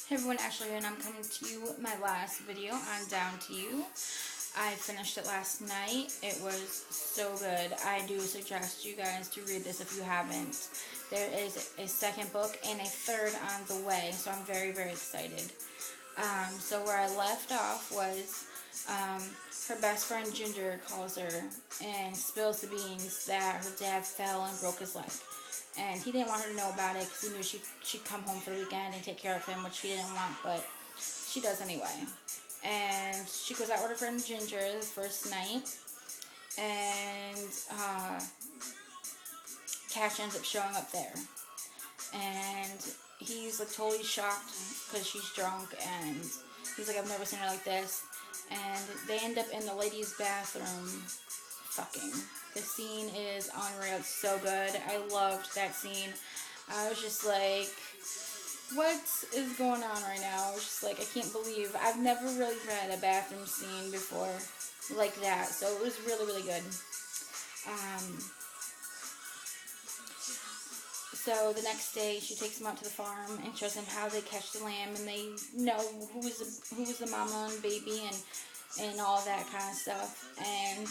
Hey everyone, Ashley, and I'm coming to you with my last video on Down to You. I finished it last night. It was so good. I do suggest you guys to read this if you haven't. There is a second book and a third on the way, so I'm very, very excited. So where I left off was her best friend Ginger calls her and spills the beans that her dad fell and broke his leg. And he didn't want her to know about it because he knew she'd come home for the weekend and take care of him, which he didn't want, but she does anyway. And she goes out with her friend Ginger the first night, and Cash ends up showing up there. And he's like totally shocked because she's drunk, and he's like, I've never seen her like this. And they end up in the ladies' bathroom fucking. The scene is unreal. It's so good. I loved that scene. I was just like, what is going on right now? I was just like, I can't believe. I've never really read a bathroom scene before like that. So it was really, really good. So the next day, she takes him out to the farm and shows him how they catch the lamb, and they know who was the mama and baby and all that kind of stuff. And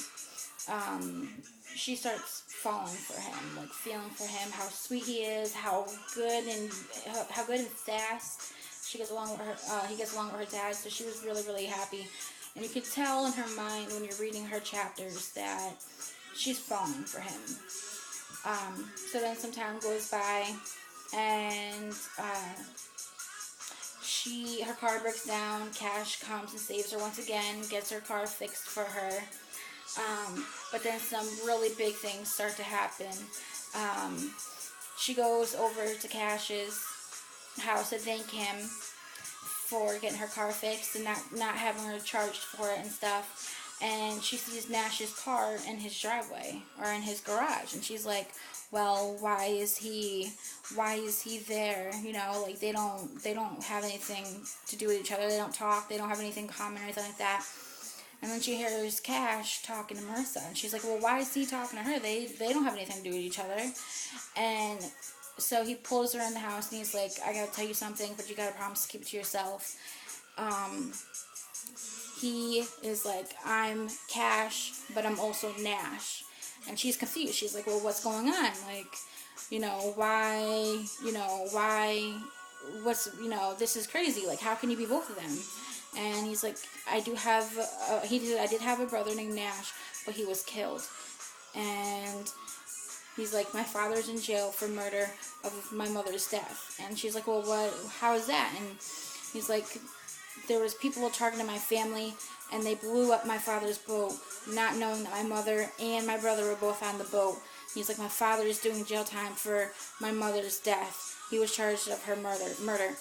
she starts falling for him, like feeling for him, how sweet he is, how good and fast she gets along with her. He gets along with her dad. So she was really, really happy, and you could tell in her mind when you're reading her chapters that she's falling for him. So then some time goes by, and her car breaks down. Cash comes and saves her once again, gets her car fixed for her. But then some really big things start to happen. She goes over to Cash's house to thank him for getting her car fixed and not having her charged for it and stuff. And she sees Nash's car in his driveway or in his garage, and she's like, well, why is he there? You know, like they don't have anything to do with each other. They don't talk. They don't have anything common or anything like that. And then she hears Cash talking to Marissa, and she's like, well, why is he talking to her? They don't have anything to do with each other. And so he pulls her in the house, and he's like, I gotta tell you something, but you gotta promise to keep it to yourself. He is like, I'm Cash, but I'm also Nash. And she's confused. She's like, well, what's going on? Like, why, this is crazy. Like, how can you be both of them? And he's like, I did have a brother named Nash, but he was killed. And he's like, my father's in jail for murder of my mother's death. And she's like, well, how is that? And he's like, there was people targeting my family, and they blew up my father's boat, not knowing that my mother and my brother were both on the boat. He's like, my father is doing jail time for my mother's death. He was charged of her murder.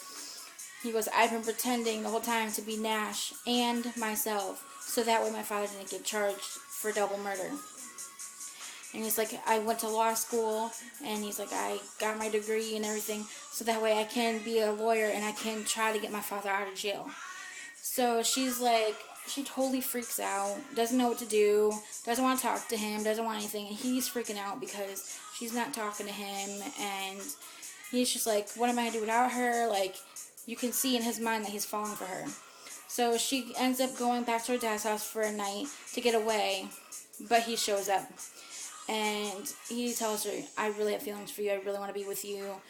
He goes, I've been pretending the whole time to be Nash and myself, so that way my father didn't get charged for double murder. And he's like, I went to law school, and he's like, I got my degree and everything, so that way I can be a lawyer and I can try to get my father out of jail. So she's like, she totally freaks out, doesn't know what to do, doesn't want to talk to him, doesn't want anything, and he's freaking out because she's not talking to him, and he's just like, what am I going to do without her? Like, you can see in his mind that he's falling for her. So she ends up going back to her dad's house for a night to get away, but he shows up. And he tells her, I really have feelings for you. I really want to be with you.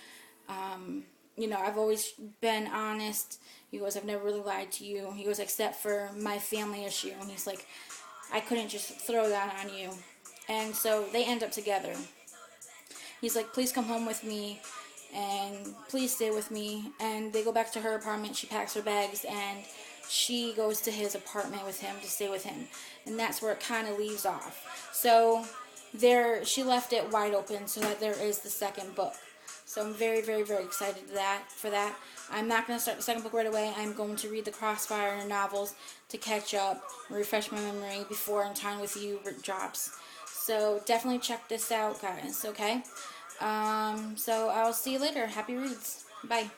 I've always been honest. He goes, I've never really lied to you. He goes, except for my family issue. And he's like, I couldn't just throw that on you. And so they end up together. He's like, please come home with me, and please stay with me. And they go back to her apartment. She packs her bags, and she goes to his apartment with him to stay with him. And that's where it kind of leaves off. So she left it wide open so that there is the second book. So I'm very, very, very excited for that. I'm not going to start the second book right away. I'm going to read the Crossfire novels to catch up and refresh my memory before In Time With You drops. So definitely check this out, guys, okay? So I'll see you later. Happy reads. Bye.